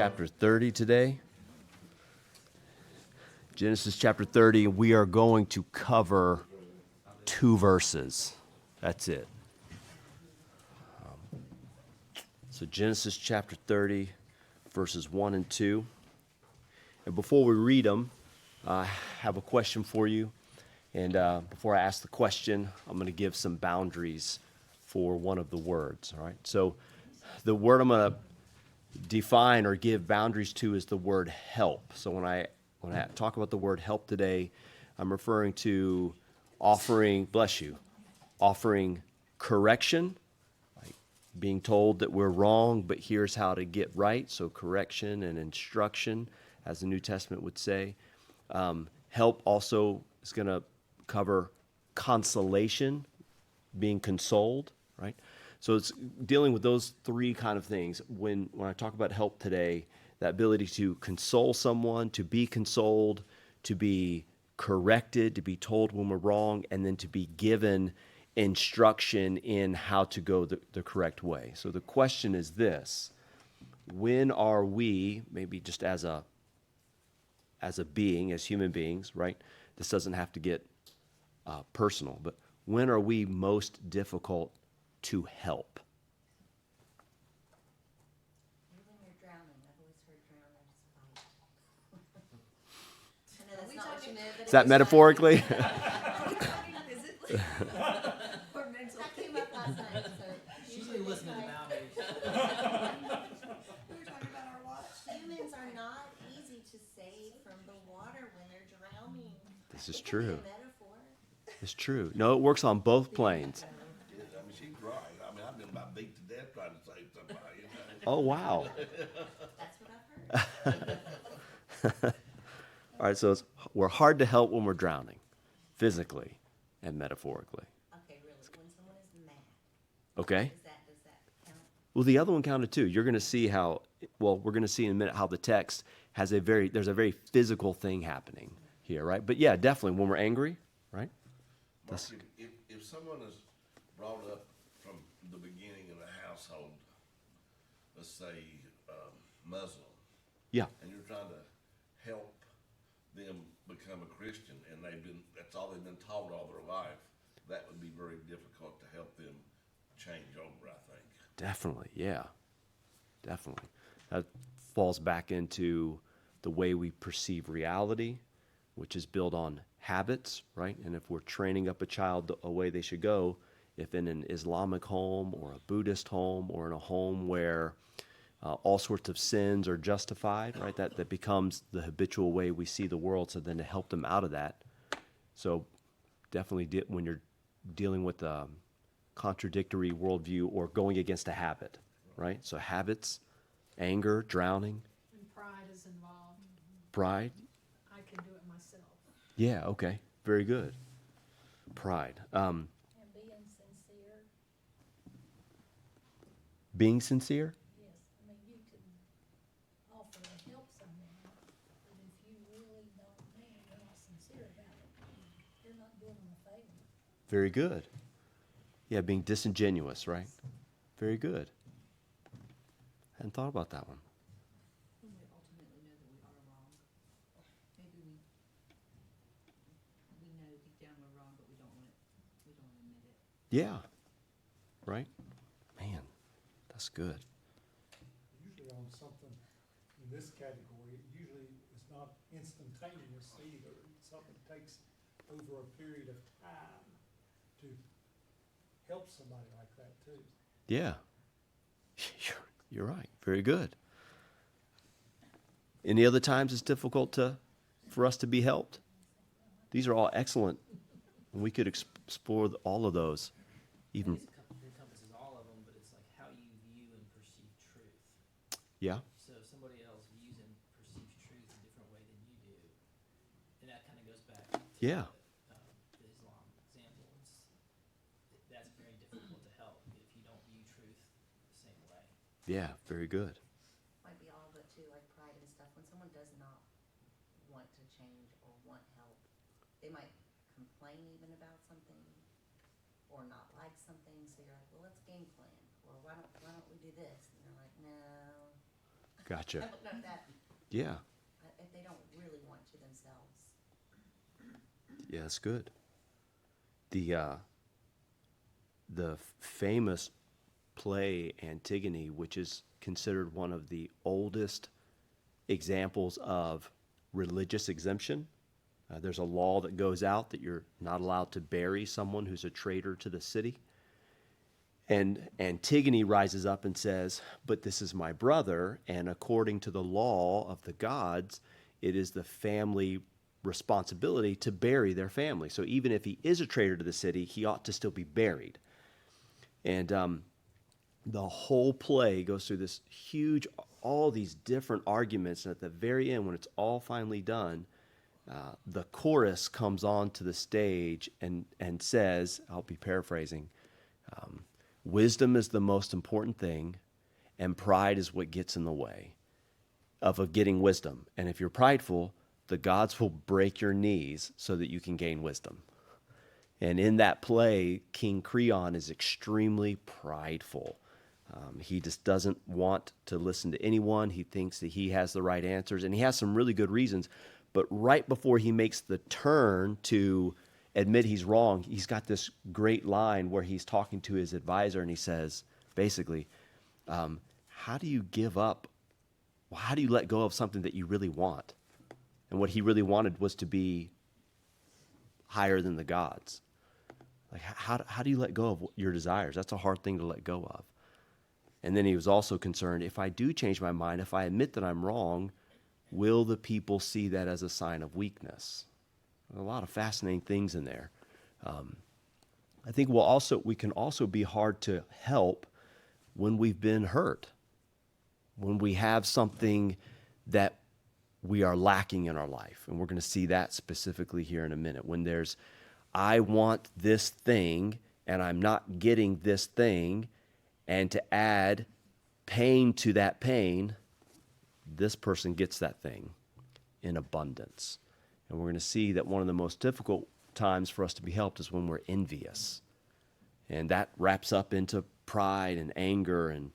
chapter 30 today. Genesis chapter 30, we are going to cover 2 verses. That's it. So Genesis chapter 30, verses 1 and 2. And before we read them, I have a question for you. And before I ask the question, I'm going to give some boundaries for one of the words. All right. So the word I'm going to define or give boundaries to is the word help. So when I talk about the word help today, I'm referring to offering, bless you, offering correction, like being told that we're wrong, but here's how to get right. So correction and instruction, as the New Testament would say. Help also is going to cover consolation, being consoled, right? So it's dealing with those 3 kind of things. When I talk about help today, that ability to console someone, to be consoled, to be corrected, to be told when we're wrong, and then to be given instruction in how to go the correct way. So the question is this: when are we, maybe just as a being, as human beings, right? This doesn't have to get personal, but when are we most difficult to help? When you're drowning. I've always heard drowners fight. I know that's not what you meant, but Is that metaphorically? physically or mentally. That came up last night, so She's been listening to boundaries. we were talking about our watch. Humans are not easy to save from the water when they're drowning. This is It could true. be a metaphor. It's true. No, it works on both planes. I mean, she's right. I mean, I've been about beat to death trying to save somebody. Oh, wow. That's what I've heard. All right, so we're hard to help when we're drowning, physically and metaphorically. Okay, really. When someone is mad, Okay? does that count? Well, the other one counted too. You're going to see how, well, we're going to see in a minute how the text has there's a very physical thing happening here, right? But yeah, definitely when we're angry, right? Mark, if someone is brought up from the beginning in a household, let's say Muslim, Yeah, and you're trying to help them become a Christian, and that's all they've been taught all their life, that would be very difficult to help them change over, I think. definitely. Yeah, definitely. That falls back into the way we perceive reality, which is built on habits, right? And if we're training up a child a way they should go, if in an Islamic home or a Buddhist home or in a home where all sorts of sins are justified, right? That becomes the habitual way we see the world. So then to help them out of that. So definitely when you're dealing with a contradictory worldview or going against a habit, right? So habits, anger, drowning, And pride is involved. pride. I can do it myself. Yeah, okay. Very good. Pride. And being sincere, Being sincere? yes. I mean, you can offer to help someone, but if you really don't mean, you're not sincere about it, you're not doing them a favor. Very good. Yeah, being disingenuous, right? Very good. Hadn't thought about that one. When we ultimately know that we are wrong. Maybe we know deep down we're wrong, but we don't admit it. Yeah. Right? Man, that's good. Usually on something in this category, it usually is not instantaneous either. Something takes over a period of time to help somebody like that too. Yeah. You're right. Very good. Any other times it's difficult for us to be helped? These are all excellent. And we could explore all of those. Even, It encompasses all of them, but it's like how you view and perceive truth. yeah. So if somebody else views and perceives truth a different way than you do, and that kind of goes back to Yeah. the Islam example. That's very difficult to help if you don't view truth the same way. Yeah, very good. Might be all of it too, like pride and stuff. When someone does not want to change or want help, they might complain even about something or not like something. So you're like, well, let's game plan, or why don't we do this? And they're like, no. Gotcha. No, that, Yeah. if they don't really want to themselves. Yeah, that's good. The famous play Antigone, which is considered one of the oldest examples of religious exemption. There's a law that goes out that you're not allowed to bury someone who's a traitor to the city. And Antigone rises up and says, but this is my brother, and according to the law of the gods, it is the family responsibility to bury their family. So even if he is a traitor to the city, he ought to still be buried. And the whole play goes through this huge, all these different arguments, and at the very end, when it's all finally done, the chorus comes onto the stage and says, I'll be paraphrasing, wisdom is the most important thing, and pride is what gets in the way of getting wisdom. And if you're prideful, the gods will break your knees so that you can gain wisdom. And in that play, King Creon is extremely prideful. He just doesn't want to listen to anyone. He thinks that he has the right answers, and he has some really good reasons. But right before he makes the turn to admit he's wrong, he's got this great line where he's talking to his advisor, and he says, basically, how do you give up? How do you let go of something that you really want? And what he really wanted was to be higher than the gods. Like, how do you let go of your desires? That's a hard thing to let go of. And then he was also concerned, if I do change my mind, if I admit that I'm wrong, will the people see that as a sign of weakness? A lot of fascinating things in there. I think we can also be hard to help when we've been hurt, when we have something that we are lacking in our life. And we're going to see that specifically here in a minute. When there's, I want this thing and I'm not getting this thing, and to add pain to that pain, this person gets that thing in abundance. And we're going to see that one of the most difficult times for us to be helped is when we're envious. And that wraps up into pride and anger, and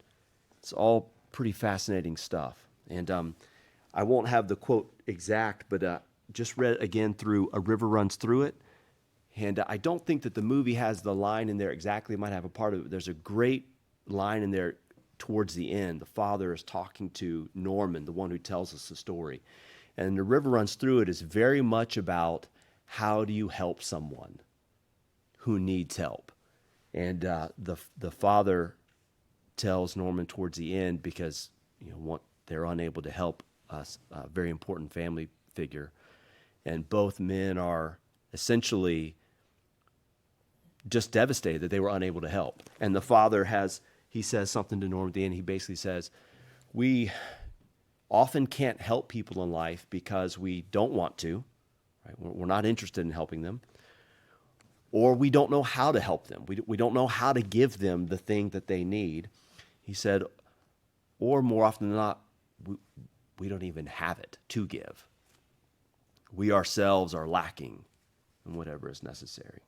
it's all pretty fascinating stuff. And I won't have the quote exact, but just read again through A River Runs Through It. And I don't think that the movie has the line in there exactly. It might have a part of it. There's a great line in there towards the end. The father is talking to Norman, the one who tells us the story. And The River Runs Through It is very much about how do you help someone who needs help. And the father tells Norman towards the end, because they're unable to help a very important family figure. And both men are essentially just devastated that they were unable to help. And the father he says something to Norman at the end. He basically says, we often can't help people in life because we don't want to, right? We're not interested in helping them, or we don't know how to help them. We don't know how to give them the thing that they need. He said, or more often than not, we don't even have it to give. We ourselves are lacking in whatever is necessary.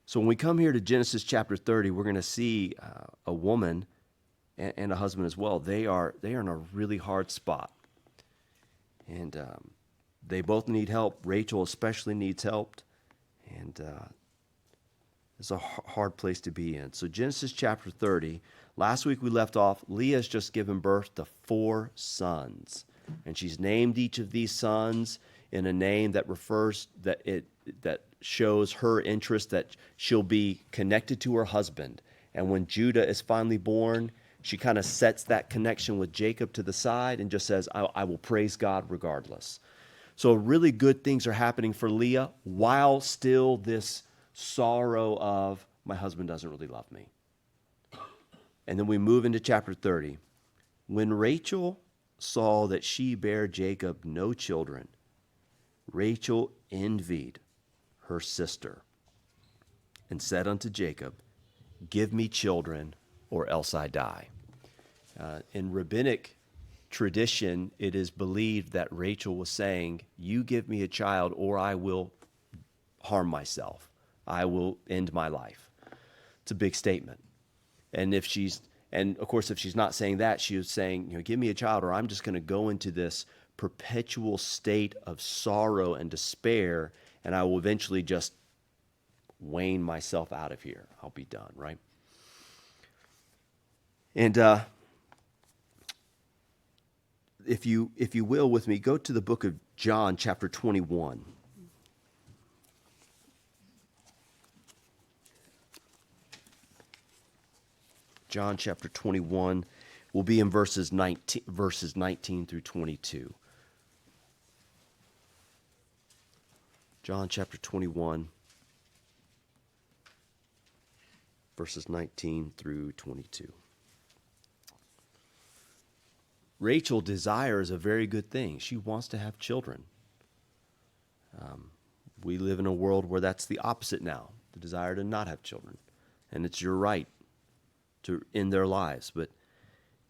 So when we come here to Genesis chapter 30, we're going to see a woman and a husband as well. They are in a really hard spot. And they both need help. Rachel especially needs help. And it's a hard place to be in. So Genesis chapter 30, last week we left off, Leah's just given birth to 4 sons. And she's named each of these sons in a name that that shows her interest that she'll be connected to her husband. And when Judah is finally born, she kind of sets that connection with Jacob to the side and just says, I will praise God regardless. So really good things are happening for Leah, while still this sorrow of, my husband doesn't really love me. And then we move into chapter 30. When Rachel saw that she bare Jacob no children, Rachel envied her sister and said unto Jacob, give me children, or else I die. In rabbinic tradition, it is believed that Rachel was saying, you give me a child, or I will harm myself. I will end my life. It's a big statement. And if she's And of course, if she's not saying that, she was saying, give me a child, or I'm just going to go into this perpetual state of sorrow and despair, and I will eventually just wane myself out of here. I'll be done, right? And if you will with me, go to the book of John, chapter 21. John chapter 21 will be in verses 19 through 22. John chapter 21, verses 19 through 22. Rachel desires a very good thing. She wants to have children. We live in a world where that's the opposite now, the desire to not have children. And it's your right to end their lives. But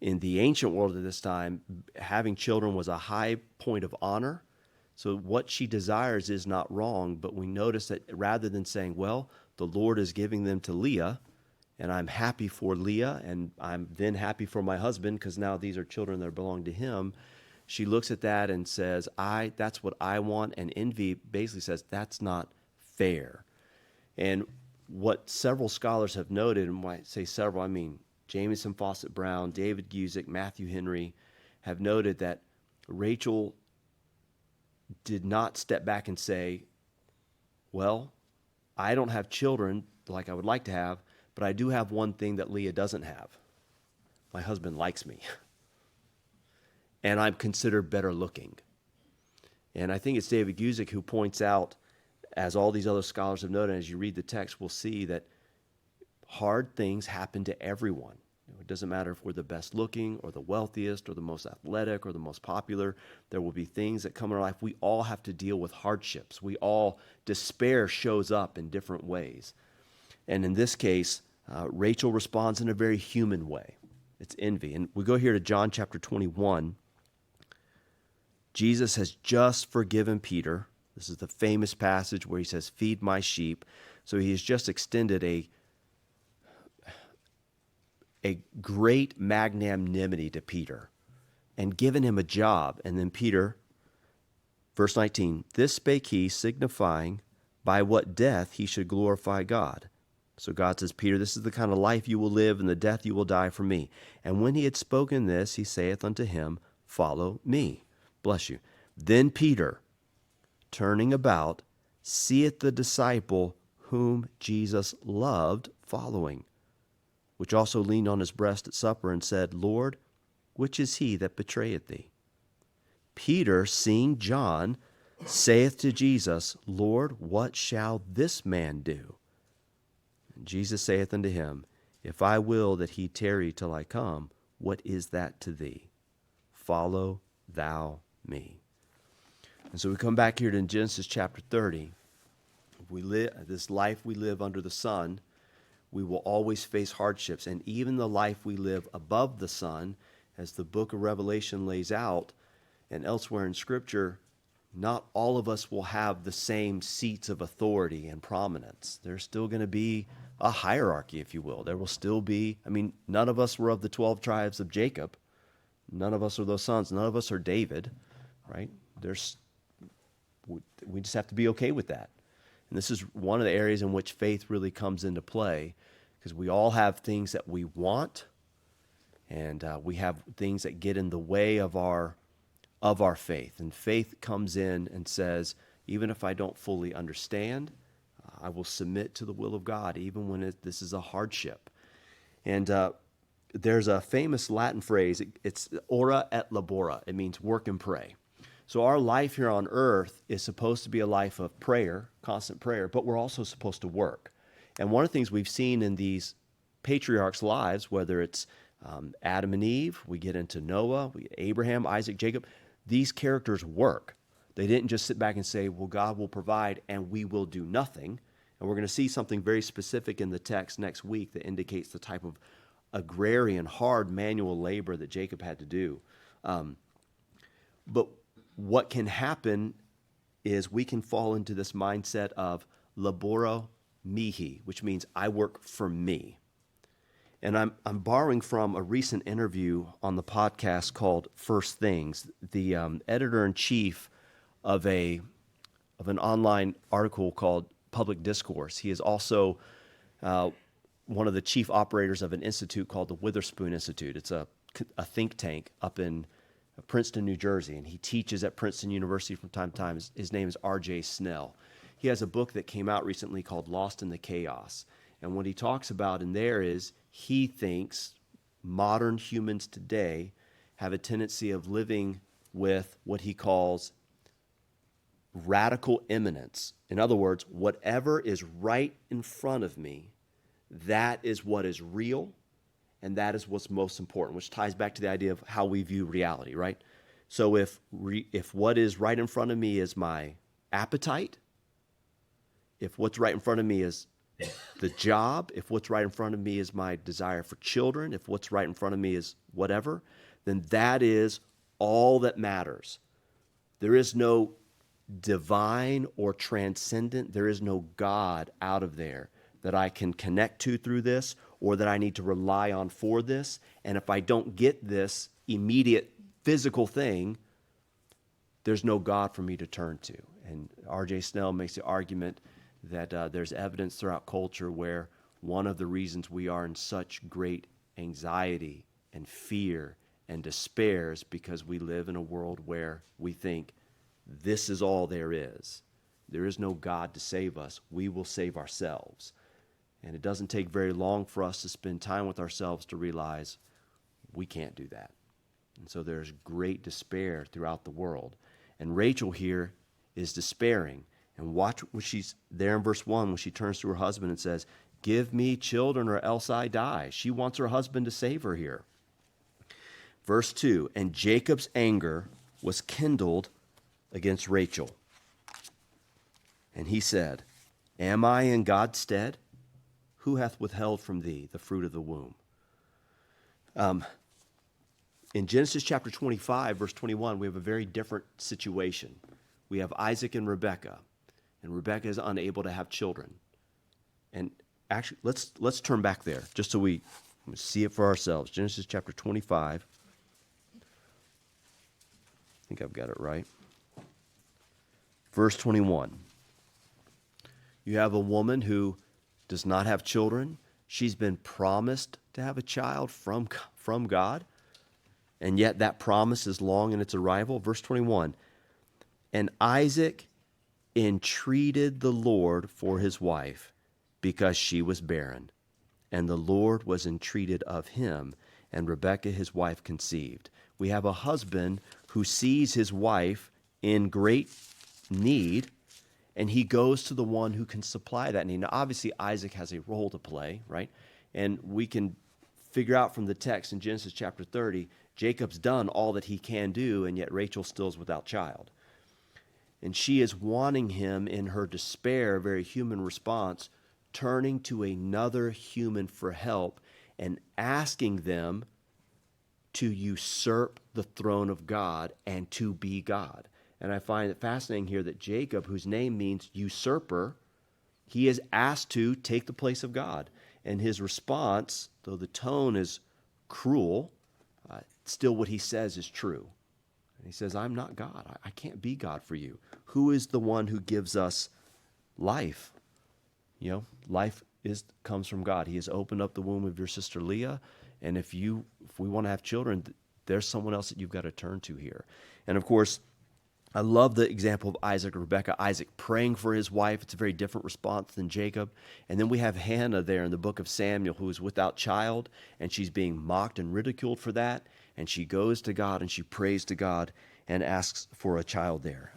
in the ancient world at this time, having children was a high point of honor. So what she desires is not wrong, but we notice that rather than saying, well, the Lord is giving them to Leah, and I'm happy for Leah, and I'm then happy for my husband because now these are children that belong to him, she looks at that and says, that's what I want, and envy basically says that's not fair. And what several scholars have noted, and when I say several, I mean Jamieson Fawcett Brown, David Guzik, Matthew Henry, have noted that Rachel did not step back and say, well, I don't have children like I would like to have, but I do have one thing that Leah doesn't have. My husband likes me. And I'm considered better looking. And I think it's David Guzik who points out, as all these other scholars have noted, as you read the text, we'll see that hard things happen to everyone. It doesn't matter if we're the best looking or the wealthiest or the most athletic or the most popular. There will be things that come in our life. We all have to deal with hardships. Despair shows up in different ways. And in this case, Rachel responds in a very human way. It's envy. And we go here to John chapter 21. Jesus has just forgiven Peter. This is the famous passage where he says, feed my sheep. So he has just extended a great magnanimity to Peter and given him a job. And then Peter, verse 19, this spake he, signifying by what death he should glorify God. So God says, Peter, this is the kind of life you will live and the death you will die for me. And when he had spoken this, he saith unto him, follow me. Bless you. Then Peter, turning about, seeth the disciple whom Jesus loved following, which also leaned on his breast at supper and said, Lord, which is he that betrayeth thee? Peter, seeing John, saith to Jesus, Lord, what shall this man do? And Jesus saith unto him, if I will that he tarry till I come, what is that to thee? Follow thou me. And so we come back here to Genesis chapter 30. This life we live under the sun, we will always face hardships. And even the life we live above the sun, as the book of Revelation lays out, and elsewhere in Scripture, not all of us will have the same seats of authority and prominence. There's still going to be a hierarchy, if you will. There will still be, none of us were of the 12 tribes of Jacob. None of us are those sons. None of us are David, right? We just have to be okay with that. And this is one of the areas in which faith really comes into play, because we all have things that we want, and we have things that get in the way of our faith. And faith comes in and says, even if I don't fully understand, I will submit to the will of God, even when this is a hardship. And there's a famous Latin phrase, it's ora et labora. It means work and pray. So our life here on earth is supposed to be a life of prayer, constant prayer, but we're also supposed to work. And one of the things we've seen in these patriarchs' lives, whether it's Adam and Eve, we get into Noah, Abraham, Isaac, Jacob, these characters work. They didn't just sit back and say, well, God will provide and we will do nothing. And we're going to see something very specific in the text next week that indicates the type of agrarian, hard manual labor that Jacob had to do. But what can happen is we can fall into this mindset of laboro mihi, which means I work for me. And I'm borrowing from a recent interview on the podcast called First Things. The editor-in-chief of an online article called Public Discourse. He is also one of the chief operators of an institute called the Witherspoon Institute. It's a think tank up in Princeton, New Jersey, and he teaches at Princeton University from time to time. His name is R.J. Snell. He has a book that came out recently called Lost in the Chaos. And what he talks about in there is he thinks modern humans today have a tendency of living with what he calls radical imminence. In other words, whatever is right in front of me, that is what is real, and that is what's most important, which ties back to the idea of how we view reality, right? So if what is right in front of me is my appetite, if what's right in front of me is the job, if what's right in front of me is my desire for children, if what's right in front of me is whatever, then that is all that matters. There is no divine or transcendent, there is no God out of there that I can connect to through this or that I need to rely on for this. And if I don't get this immediate physical thing, there's no God for me to turn to. And R.J. Snell makes the argument that there's evidence throughout culture where one of the reasons we are in such great anxiety and fear and despair is because we live in a world where we think this is all there is. There is no God to save us. We will save ourselves. And it doesn't take very long for us to spend time with ourselves to realize we can't do that. And so there's great despair throughout the world. And Rachel here is despairing. And watch what she's there in verse 1 when she turns to her husband and says, "Give me children or else I die." She wants her husband to save her here. Verse 2, and Jacob's anger was kindled against Rachel. And he said, "Am I in God's stead? Who hath withheld from thee the fruit of the womb?" In Genesis chapter 25, verse 21, we have a very different situation. We have Isaac and Rebekah. And Rebekah is unable to have children. And actually, let's turn back there just so we see it for ourselves. Genesis chapter 25. I think I've got it right. Verse 21. You have a woman who does not have children. She's been promised to have a child from God. And yet that promise is long in its arrival. Verse 21. And Isaac entreated the Lord for his wife because she was barren. And the Lord was entreated of him, and Rebekah his wife conceived. We have a husband who sees his wife in great need, and he goes to the one who can supply that need. Now, obviously, Isaac has a role to play, right? And we can figure out from the text in Genesis chapter 30, Jacob's done all that he can do, and yet Rachel still is without child. And she is wanting him in her despair, a very human response, turning to another human for help and asking them to usurp the throne of God and to be God. And I find it fascinating here that Jacob, whose name means usurper, he is asked to take the place of God. And his response, though the tone is cruel, still what he says is true. And he says, I'm not God. I can't be God for you. Who is the one who gives us life? You know, life comes from God. He has opened up the womb of your sister Leah. And if we want to have children, there's someone else that you've got to turn to here. And of course, I love the example of Isaac and Rebekah. Isaac praying for his wife. It's a very different response than Jacob. And then we have Hannah there in the book of Samuel, who is without child, and she's being mocked and ridiculed for that. And she goes to God and she prays to God and asks for a child there.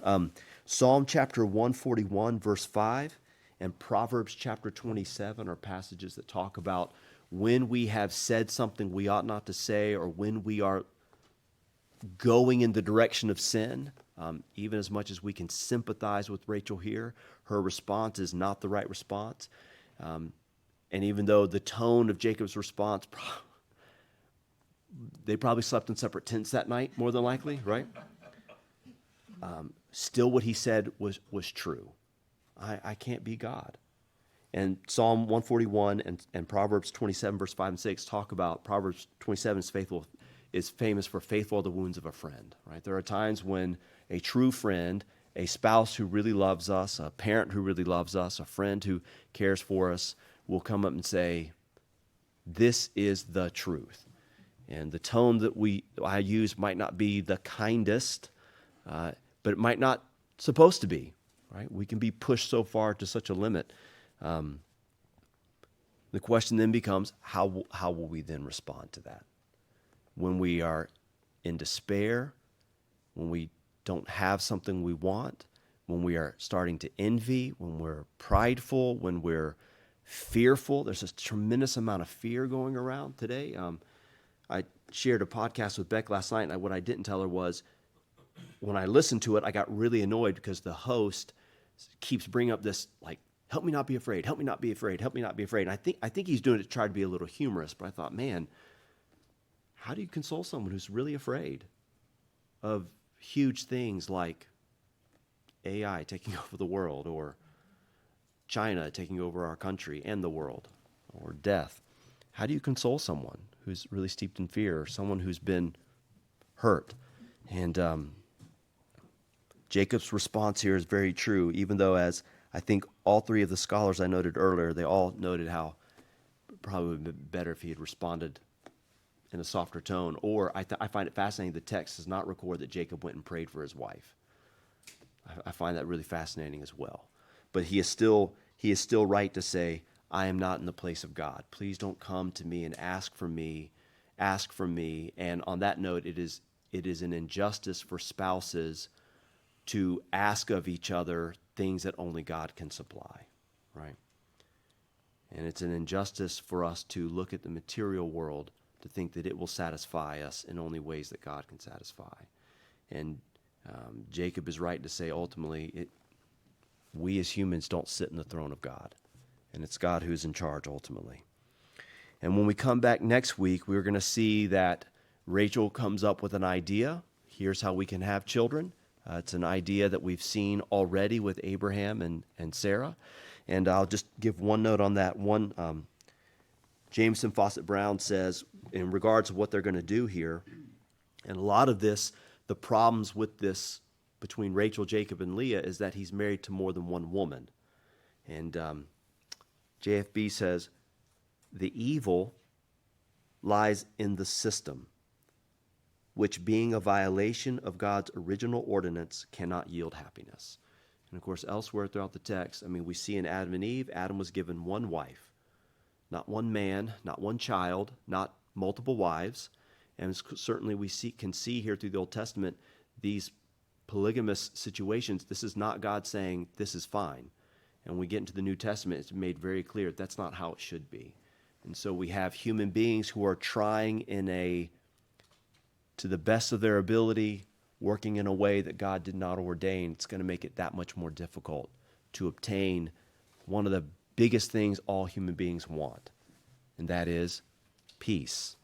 Psalm chapter 141, verse 5, and Proverbs chapter 27 are passages that talk about when we have said something we ought not to say, or when we are going in the direction of sin. Even as much as we can sympathize with Rachel here, her response is not the right response. And even though the tone of Jacob's response, they probably slept in separate tents that night, more than likely, right? Still what he said was true. I can't be God. And Psalm 141 and Proverbs 27, verse 5 and 6 talk about Proverbs 27 is famous for faithful are the wounds of a friend, right? There are times when a true friend, a spouse who really loves us, a parent who really loves us, a friend who cares for us, will come up and say, this is the truth. And the tone that I use might not be the kindest, but it might not supposed to be, right? We can be pushed so far to such a limit. The question then becomes, how will we then respond to that? When we are in despair, when we don't have something we want, when we are starting to envy, when we're prideful, when we're fearful. There's a tremendous amount of fear going around today. I shared a podcast with Beck last night, and what I didn't tell her was, when I listened to it, I got really annoyed because the host keeps bringing up this, like, help me not be afraid, help me not be afraid, help me not be afraid. And I think he's doing it to try to be a little humorous, but I thought, man, how do you console someone who's really afraid of huge things like AI taking over the world, or China taking over our country and the world, or death? How do you console someone who's really steeped in fear, or someone who's been hurt? And Jacob's response here is very true, even though, as I think all three of the scholars I noted earlier, they all noted how it probably would have been better if he had responded in a softer tone. Or I find it fascinating the text does not record that Jacob went and prayed for his wife. I find that really fascinating as well. But he is still right to say, I am not in the place of God. Please don't come to me and ask from me. And on that note, it is an injustice for spouses to ask of each other things that only God can supply, right? And it's an injustice for us to look at the material world to think that it will satisfy us in only ways that God can satisfy. And Jacob is right to say, ultimately, we as humans don't sit in the throne of God, and it's God who's in charge ultimately. And when we come back next week, we're going to see that Rachel comes up with an idea. Here's how we can have children. It's an idea that we've seen already with Abraham and Sarah. And I'll just give one note on that. Jameson Fawcett Brown says, in regards to what they're going to do here, and a lot of this, the problems with this between Rachel, Jacob, and Leah is that he's married to more than one woman. And JFB says, the evil lies in the system, which, being a violation of God's original ordinance, cannot yield happiness. And of course, elsewhere throughout the text, we see in Adam and Eve, Adam was given one wife, not one man, not one child, not multiple wives. And certainly we can see here through the Old Testament, these polygamous situations. This is not God saying this is fine. And when we get into the New Testament, it's made very clear that's not how it should be. And so we have human beings who are trying to the best of their ability, working in a way that God did not ordain. It's going to make it that much more difficult to obtain one of the biggest things all human beings want, and that is peace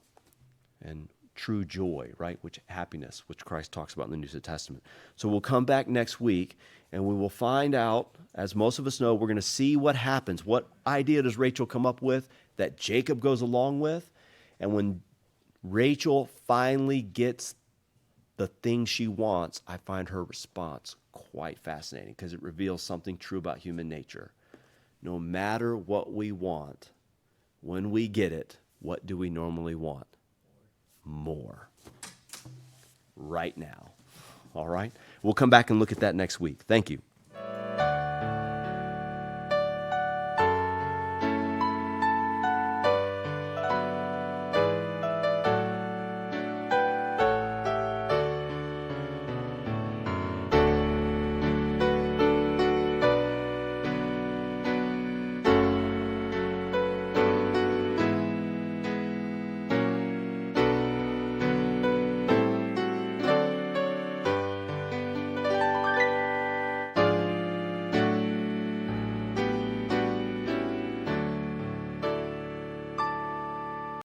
and true joy, right? Happiness, which Christ talks about in the New Testament. So we'll come back next week, and we will find out, as most of us know, we're going to see what happens. What idea does Rachel come up with that Jacob goes along with? And when Rachel finally gets the thing she wants, I find her response quite fascinating, because it reveals something true about human nature. No matter what we want, when we get it, what do we normally want? More. Right now. All right? We'll come back and look at that next week. Thank you.